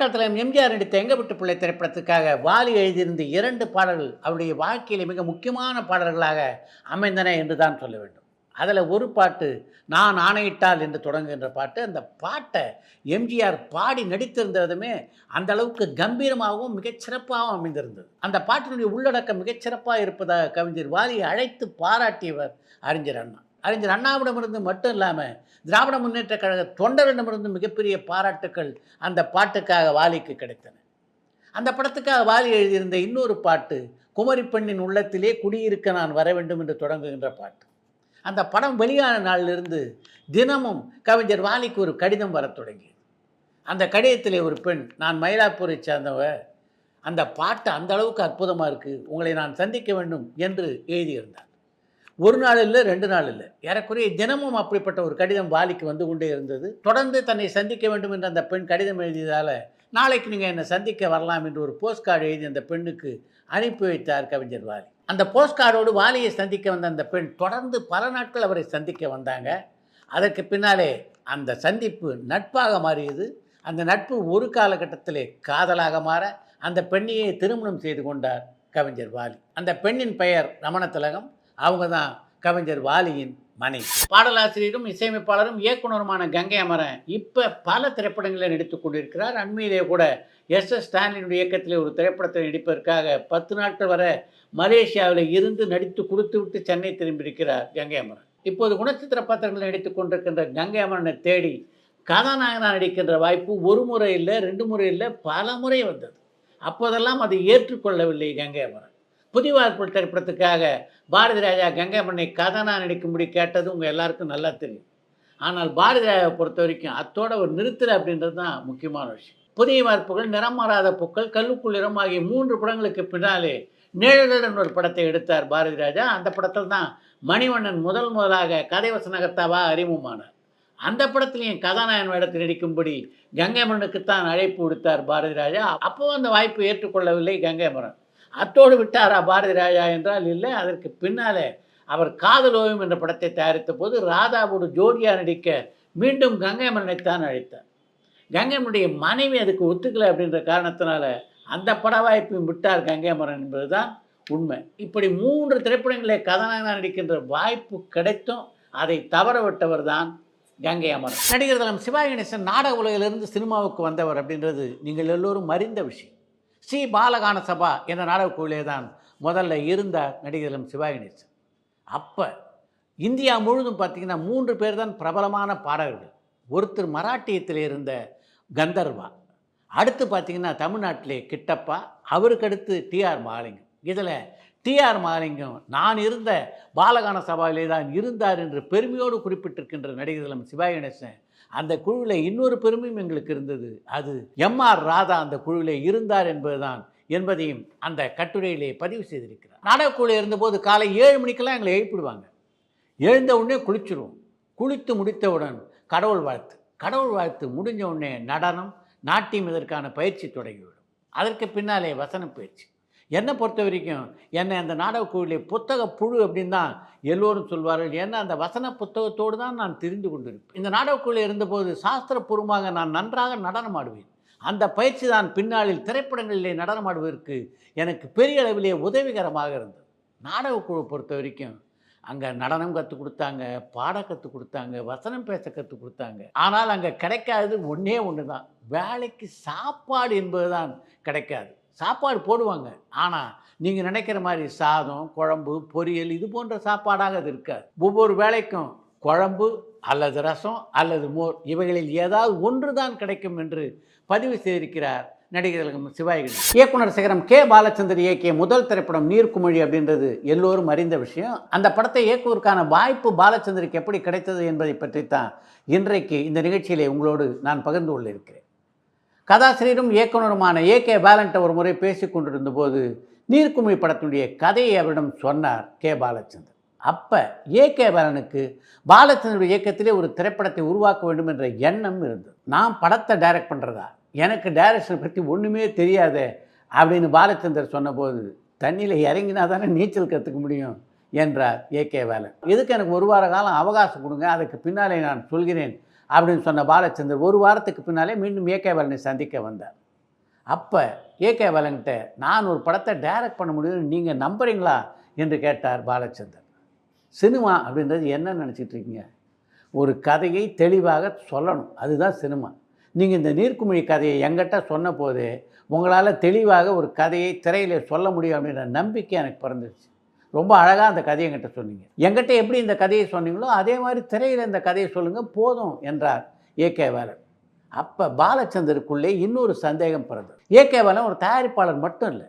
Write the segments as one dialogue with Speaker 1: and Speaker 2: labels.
Speaker 1: காலத்தில் எம்ஜிஆர் நடித்த எங்க வீட்டு பிள்ளை திரைப்படத்துக்காக வாலி எழுதியிருந்த 2 பாடல்கள் அவருடைய வாழ்க்கையில மிக முக்கியமான பாடல்களாக அமைந்தன என்று தான் சொல்ல வேண்டும். அதில் ஒரு பாட்டு நான் ஆணையிட்டால் என்று தொடங்குகின்ற பாட்டு. அந்த பாட்டை எம்ஜிஆர் பாடி நடித்திருந்த விதமே அந்த அளவுக்கு கம்பீரமாகவும் மிகச்சிறப்பாகவும் அமைந்திருந்தது. அந்த பாட்டினுடைய உள்ளடக்கம் மிகச்சிறப்பாக இருப்பதாக கவிஞர் வாலியை அழைத்து பாராட்டியவர் அறிஞர் அண்ணா. அறிஞர் அண்ணாவிடமிருந்து மட்டும் இல்லாமல் திராவிட முன்னேற்ற கழக தொண்டரிடமிருந்து மிகப்பெரிய பாராட்டுக்கள் அந்த பாட்டுக்காக வாலிக்கு கிடைத்தன. அந்த படத்துக்காக வாலி எழுதியிருந்த இன்னொரு பாட்டு குமரி பெண்ணின் உள்ளத்திலே குடியிருக்க நான் வர வேண்டும் என்று தொடங்குகின்ற பாட்டு. அந்த படம் வெளியான நாளிலிருந்து தினமும் கவிஞர் வாலிக்கு ஒரு கடிதம் வரத் தொடங்கியது. அந்த கடிதத்திலே ஒரு பெண், நான் மயிலாப்பூரை சேர்ந்தவ, அந்த பாட்டு அந்த அளவுக்கு அற்புதமாக இருக்குது, உங்களை நான் சந்திக்க வேண்டும் என்று எழுதியிருந்தார். ஒரு நாள் இல்லை, 2 நாள் இல்லை, ஏறக்குறைய தினமும் அப்படிப்பட்ட ஒரு கடிதம் வாலிக்கு வந்து கொண்டே இருந்தது. தொடர்ந்து தன்னை சந்திக்க வேண்டும் என்று அந்த பெண் கடிதம் எழுதியதால் நாளைக்கு நீங்கள் என்னை சந்திக்க வரலாம் என்று ஒரு போஸ்ட் கார்டு எழுதி அந்த பெண்ணுக்கு அனுப்பி வைத்தார் கவிஞர் வாலி. அந்த போஸ்ட் கார்டோடு வாலியை சந்திக்க வந்த அந்த பெண் தொடர்ந்து பல நாட்கள் அவரை சந்திக்க வந்தாங்க. அதற்கு பின்னாலே அந்த சந்திப்பு நட்பாக மாறியது. அந்த நட்பு ஒரு காலகட்டத்திலே காதலாக மாற அந்த பெண்ணையே திருமணம் செய்து கொண்டார் கவிஞர் வாலி. அந்த பெண்ணின் பெயர் ரமணத்திலகம். அவங்க தான் கவிஞர் வாலியின் மனைவி. பாடலாசிரியரும் இசையமைப்பாளரும் இயக்குனருமான கங்கை அமரன் இப்போ பல திரைப்படங்களில் நடித்துக் கொண்டிருக்கிறார். அண்மையிலே கூட எஸ் ஸ்டாலினுடைய இயக்கத்தில் ஒரு திரைப்படத்தை நடிப்பதற்காக 10 நாட்கள் வரை மலேசியாவில் இருந்து நடித்து கொடுத்து விட்டு சென்னை திரும்பியிருக்கிறார் கங்கை அமரன். இப்போது குணச்சித்திர பாத்திரங்கள் நடித்துக் கொண்டிருக்கின்ற கங்கை அமரனை தேடி கதாநாயகனாக நடிக்கின்ற வாய்ப்பு ஒரு முறை இல்லை, 2 முறை இல்லை, பல முறை வந்தது. அப்போதெல்லாம் அதை ஏற்றுக்கொள்ளவில்லை கங்கை அமரன். புதிய வாய்ப்பு திரைப்படத்துக்காக பாரதி ராஜா கங்கை அமரனை கதாநாயகனாக நடிக்கும்படி கேட்டது உங்கள் எல்லாருக்கும் நல்லா தெரியும். ஆனால் பாரதி ராஜாவை பொறுத்த வரைக்கும் அத்தோட ஒரு நிறுத்தலை அப்படின்றது தான் முக்கியமான விஷயம். புதிய வாய்ப்புகள், நிறம் மாறாத பூக்கள், கல்லுக்குள் நிறம் ஆகிய 3 படங்களுக்கு பின்னாலே நிழலுடன் ஒரு படத்தை எடுத்தார் பாரதி ராஜா. அந்த படத்தில் தான் மணிவண்ணன் முதலாக கதை வசனகர்த்தாவாக அறிமுகமானார். அந்த படத்திலையும் கதாநாயகன் வேடத்தில் நடிக்கும்படி கங்கை அமரனுக்குத்தான் அழைப்பு விடுத்தார் பாரதி ராஜா. அப்போது அந்த வாய்ப்பு ஏற்றுக்கொள்ளவில்லை கங்கை அமரன். அத்தோடு விட்டாரா பாரதி ராஜா என்றால் இல்லை. அதற்கு பின்னாலே அவர் காதல் ஓவியம் என்ற படத்தை தயாரித்த போது ராதாவோடு ஜோடியாக நடிக்க மீண்டும் கங்கை அமரனைத்தான் அழைத்தார். கங்கை அமரனுடைய மனைவி அதுக்கு ஒத்துக்கலை அப்படின்ற காரணத்தினால அந்த பட வாய்ப்பையும் விட்டார் கங்கை அமரன் என்பதுதான் உண்மை. இப்படி 3 திரைப்படங்களில் கதாநாயகனாக நடிக்கின்ற வாய்ப்பு கிடைத்தும் அதை தவற விட்டவர் தான் கங்கை அமரன். நடிகர் தலம் சிவாஜி கணேசன் நாடக உலகிலிருந்து சினிமாவுக்கு வந்தவர் அப்படின்றது நீங்கள் எல்லோரும் அறிந்த விஷயம். ஸ்ரீ பாலகான சபா என்ற நாடகக்குழுவிலே தான் முதல்ல இருந்தார் நடிகர் தலம் சிவாஜி கணேசன். அப்போ இந்தியா முழுதும் பார்த்திங்கன்னா 3 பேர் தான் பிரபலமான பாடகர்கள். ஒருத்தர் மராட்டியத்தில் இருந்த கந்தர்வா, அடுத்து பார்த்திங்கன்னா தமிழ்நாட்டிலே கிட்டப்பா, அவருக்கு அடுத்து டிஆர் மகாலிங்கம். இதில் டிஆர் மகாலிங்கம் நான் இருந்த பாலகான சபாவிலே தான் இருந்தார் என்று பெருமையோடு குறிப்பிட்டிருக்கின்ற நடிகர் தலம் சிவாஜி கணேசன். அந்த குழுவில் இன்னொரு பெருமையும் எங்களுக்கு இருந்தது, அது எம்ஆர் ராதா அந்த குழுவில் இருந்தார் என்பதையும் அந்த கட்டுரையிலே பதிவு செய்திருக்கிறார். நாடகக்குழுவில் இருந்தபோது காலை 7 மணிக்கெல்லாம் எங்களை எழுப்பிடுவாங்க. எழுந்த உடனே குளிச்சுருவோம். குளித்து முடித்தவுடன் கடவுள் வாழ்த்து முடிஞ்ச உடனே நடனம், நாட்டியம் இதற்கான பயிற்சி தொடங்கிவிடும். அதற்கு பின்னாலே வசன பயிற்சி. என்னை பொறுத்த வரைக்கும் என்னை அந்த நாடகக்குழுவிலே புத்தக புழு அப்படின்னு தான் எல்லோரும் சொல்வார்கள். ஏன்னா அந்த வசன புத்தகத்தோடு தான் நான் தெரிந்து கொண்டிருப்பேன். இந்த நாடகக்குழுவில் இருந்தபோது சாஸ்திரபூர்வமாக நான் நன்றாக நடனம் ஆடுவேன். அந்த பயிற்சி தான் பின்னாளில் திரைப்படங்களிலே நடனமாடுவதற்கு எனக்கு பெரிய அளவிலே உதவிகரமாக இருந்தது. நாடகக்குழுவை பொறுத்த வரைக்கும் அங்கே நடனம் கற்றுக் கொடுத்தாங்க, பாட கற்றுக் கொடுத்தாங்க, வசனம் பேச கற்றுக் கொடுத்தாங்க. ஆனால் அங்கே கிடைக்காதது ஒன்று தான், வேலைக்கு சாப்பாடு என்பது தான் கிடைக்காது. சாப்பாடு போடுவாங்க, ஆனால் நீங்கள் நினைக்கிற மாதிரி சாதம், குழம்பு, பொரியல் இது போன்ற சாப்பாடாக அது இருக்காது. ஒவ்வொரு வேலைக்கும் குழம்பு அல்லது ரசம் அல்லது மோர் இவைகளில் ஏதாவது ஒன்று தான் கிடைக்கும் என்று பதிவு செய்திருக்கிறார் நடிகர் சிவாஜி கணேசன். இயக்குனர் சிகரம் கே பாலச்சந்தர் இயக்கிய முதல் திரைப்படம் நீர்க்குமிழி அப்படின்றது எல்லோரும் அறிந்த விஷயம். அந்த படத்தை இயக்குவதற்கான வாய்ப்பு பாலச்சந்தருக்கு எப்படி கிடைத்தது என்பதை பற்றித்தான் இன்றைக்கு இந்த நிகழ்ச்சியிலே உங்களோடு நான் பகிர்ந்து கொள்ள இருக்கிறேன். கதாசிரியரும் இயக்குனருமான ஏகே பாலன்ட்ட ஒரு முறை பேசி கொண்டிருந்த போது நீர்க்குமிழி படத்தினுடைய கதையை அவரிடம் சொன்னார் கே பாலச்சந்தர். அப்போ ஏகே பாலனுக்கு பாலச்சந்தருடைய இயக்கத்திலே ஒரு திரைப்படத்தை உருவாக்க வேண்டும் என்ற எண்ணம் இருந்தது. நான் படத்தை டைரக்ட் பண்ணுறதா, எனக்கு டைரக்ஷனை பற்றி ஒன்றுமே தெரியாதே அப்படின்னு பாலச்சந்தர் சொன்னபோது, தண்ணியில் இறங்கினா தானே நீச்சல் கற்றுக்க முடியும் என்றார் ஏகே பாலன். இதுக்கு எனக்கு 1 வார காலம் அவகாசம் கொடுங்க, அதுக்கு பின்னாலே நான் சொல்கிறேன் அப்படின்னு சொன்ன பாலச்சந்தர் 1 வாரத்துக்கு பின்னாலே மீண்டும் ஏகே பாலனை சந்திக்க வந்தார். அப்போ ஏகே பாலன்கிட்ட நான் ஒரு படத்தை டைரக்ட் பண்ண முடியும்னு நீங்கள் நம்புறீங்களா என்று கேட்டார் பாலச்சந்தர். சினிமா அப்படின்றது என்ன நினச்சிட்டு இருக்கீங்க? ஒரு கதையை தெளிவாக சொல்லணும், அதுதான் சினிமா. நீங்கள் இந்த நீர்க்குமிழி கதையை எங்கிட்ட சொன்ன போது உங்களால் தெளிவாக ஒரு கதையை திரையில் சொல்ல முடியும் அப்படின்ற நம்பிக்கை எனக்கு பிறந்துருச்சு. ரொம்ப அழகாக அந்த கதையை என்கிட்ட சொன்னீங்க. என்கிட்ட எப்படி இந்த கதையை சொன்னீங்களோ அதே மாதிரி திரையில் இந்த கதையை சொல்லுங்கள் போதும் என்றார் ஏகே பாலன். அப்போ பாலச்சந்தருக்குள்ளே இன்னொரு சந்தேகம் பிறந்தது. ஏகே பாலன் ஒரு தயாரிப்பாளர் மட்டும் இல்லை,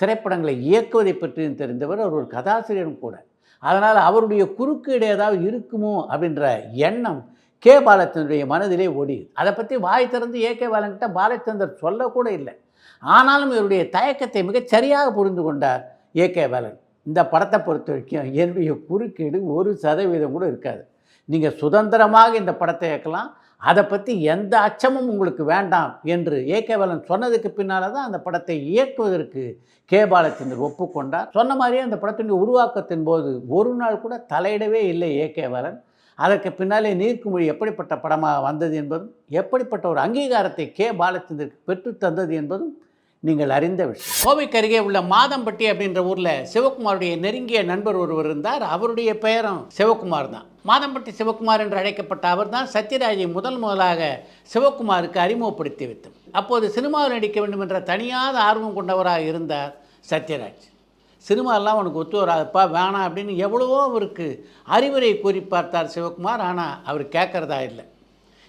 Speaker 1: திரைப்படங்களை இயக்குவதை பற்றியும் தெரிந்தவர், அவர் ஒரு கதாசிரியரும் கூட. அதனால் அவருடைய குறுக்கீடு ஏதாவது இருக்குமோ அப்படின்ற எண்ணம் கே பாலச்சந்தருடைய மனதிலே ஓடியது. அதை பற்றி வாய் திறந்து ஏகே பாலன்கிட்ட பாலச்சந்தர் சொல்லக்கூட இல்லை. ஆனாலும் இவருடைய தயக்கத்தை மிகச் சரியாக புரிந்து கொண்டார் ஏகே பாலன். இந்த படத்தை பொறுத்த வரைக்கும் என்னுடைய குறுக்கீடு 1% கூட இருக்காது. நீங்கள் சுதந்திரமாக இந்த படத்தை இயக்கலாம், அதை பற்றி எந்த அச்சமும் உங்களுக்கு வேண்டாம் என்று ஏகே பாலன் சொன்னதுக்கு பின்னால் தான் அந்த படத்தை இயக்குவதற்கு கே பாலச்சந்தர் ஒப்புக்கொண்டார். சொன்ன மாதிரியே அந்த படத்தினுடைய உருவாக்கத்தின் போது ஒரு நாள் கூட தலையிடவே இல்லை ஏகே பாலன். அதற்கு பின்னாலே நீர்க்குமிழி எப்படிப்பட்ட படமாக வந்தது என்பதும், எப்படிப்பட்ட ஒரு அங்கீகாரத்தை கே பாலச்சந்தருக்கு பெற்று தந்தது என்பதும் நீங்கள் அறிந்த விஷயம். கோவைக்கு அருகே உள்ள மாதம்பட்டி அப்படின்ற ஊரில் சிவகுமாருடைய நெருங்கிய நண்பர் ஒருவர் இருந்தார். அவருடைய பெயரும் சிவகுமார் தான். மாதம்பட்டி சிவகுமார் என்று அழைக்கப்பட்ட அவர் தான் சத்யராஜை முதலாக சிவகுமாருக்கு அறிமுகப்படுத்தி வைத்தார். அப்போது சினிமாவில் நடிக்க வேண்டும் என்ற தனியாத ஆர்வம் கொண்டவராக இருந்தார் சத்யராஜ். சினிமாலாம் உனக்கு ஒத்து வராதுப்பா, வேணாம் அப்படின்னு எவ்வளவோ அவருக்கு அறிவுரை கூறி பார்த்தார் சிவகுமார். ஆனால் அவர் கேட்குறதா இல்லை.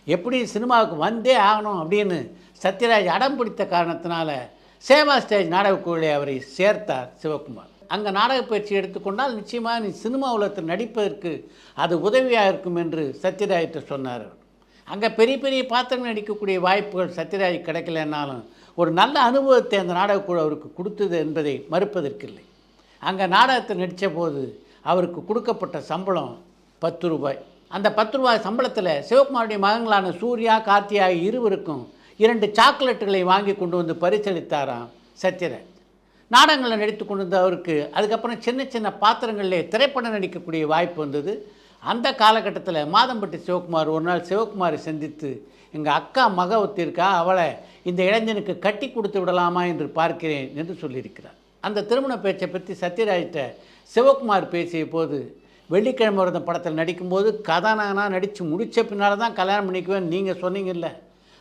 Speaker 1: எப்படி சினிமாவுக்கு வந்தே ஆகணும் அப்படின்னு சத்யராஜ் அடம் பிடித்த காரணத்தினால சேவா ஸ்டேஜ் நாடகக்குழுவை அவரை சேர்த்தார் சிவகுமார். அங்கே நாடக பயிற்சி எடுத்துக்கொண்டால் நிச்சயமாக நீ சினிமா உலகத்தில் நடிப்பதற்கு அது உதவியாக இருக்கும் என்று சத்யராஜ்கிட்ட சொன்னார். அங்கே பெரிய பெரிய பாத்திரங்கள் நடிக்கக்கூடிய வாய்ப்புகள் சத்யராஜ் கிடைக்கலன்னாலும் ஒரு நல்ல அனுபவத்தை அந்த நாடகக்குழு அவருக்கு கொடுத்தது என்பதை மறுப்பதற்கில்லை. அங்கே நாடகத்தில் நடித்த போது அவருக்கு கொடுக்கப்பட்ட சம்பளம் 10 ரூபாய். அந்த 10 ரூபாய் சம்பளத்தில் சிவகுமாருடைய மகன்களான சூர்யா, கார்த்தியா இருவருக்கும் 2 சாக்லேட்டுகளை வாங்கி கொண்டு வந்து பரிசளித்தாராம் சத்யராஜ். நாடகங்களில் நடித்து கொண்டு வந்த அவருக்கு அதுக்கப்புறம் சின்ன சின்ன பாத்திரங்களிலே திரைப்படம் நடிக்கக்கூடிய வாய்ப்பு வந்தது. அந்த காலகட்டத்தில் மாதம்பட்டி சிவகுமார் ஒரு நாள் சிவகுமாரை சந்தித்து, எங்கள் அக்கா மக ஒத்திருக்கா, அவளை இந்த இளைஞனுக்கு கட்டி கொடுத்து விடலாமா என்று பார்க்கிறேன் என்று சொல்லியிருக்கிறார். அந்த திருமண பேச்சை பற்றி சத்யராஜ்கிட்ட சிவகுமார் பேசிய போது, வெள்ளிக்கிழமை வரத படத்தில் நடிக்கும்போது கதாநாயகனாக நடித்து முடித்த பின்னால் தான் கல்யாணம் பண்ணிக்குவேன்னு நீங்கள் சொன்னீங்கல்ல,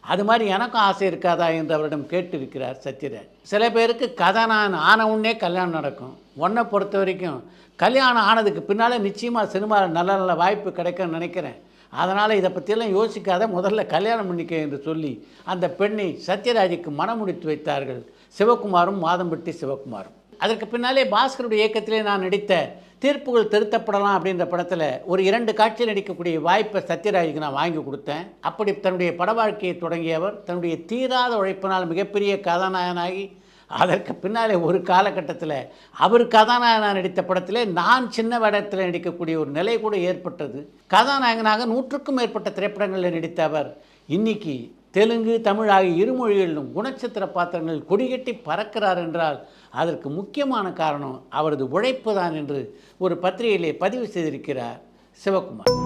Speaker 1: அது மாதிரி எனக்கும் ஆசை இருக்காதா என்று அவரிடம் கேட்டிருக்கிறார் சத்யராஜ். சில பேருக்கு கதாநாயகன் ஆன உடனே கல்யாணம் நடக்கும். உன்னை பொறுத்த வரைக்கும் கல்யாணம் ஆனதுக்கு பின்னால் நிச்சயமாக சினிமாவில் நல்ல நல்ல வாய்ப்பு கிடைக்கும்னு நினைக்கிறேன். அதனால் இதை பற்றியெல்லாம் யோசிக்காத, முதல்ல கல்யாணம் பண்ணிக்க என்று சொல்லி அந்த பெண்ணை சத்யராஜுக்கு மனமுடித்து வைத்தார்கள் சிவகுமாரும் மாதம்பட்டி சிவகுமாரும். அதற்கு பின்னாலே பாஸ்கருடைய இயக்கத்திலே நான் நடித்த தீர்ப்புகள் திருத்தப்படலாம் அப்படின்ற படத்தில் ஒரு 2 காட்சியில் நடிக்கக்கூடிய வாய்ப்பை சத்யராஜுக்கு நான் வாங்கி கொடுத்தேன். அப்படி தன்னுடைய பட வாழ்க்கையை தொடங்கியவர் தன்னுடைய தீராத உழைப்பினால் மிகப்பெரிய கதாநாயகனாகி, அதற்கு பின்னாலே ஒரு காலகட்டத்தில் அவர் கதாநாயகனாக நடித்த படத்திலே நான் சின்ன வேடத்தில் நடிக்கக்கூடிய ஒரு நிலை கூட ஏற்பட்டது. கதாநாயகனாக 100க்கும் மேற்பட்ட திரைப்படங்களில் நடித்த அவர் இன்னைக்கு தெலுங்கு, தமிழ் ஆகிய இருமொழிகளிலும் குணச்சித்திர பாத்திரங்கள் கொடிகட்டி பறக்கிறார் என்றால் அதற்கு முக்கியமான காரணம் அவரது உழைப்பு தான் என்று ஒரு பத்திரிகையிலே பதிவு செய்திருக்கிறார் சிவகுமார்.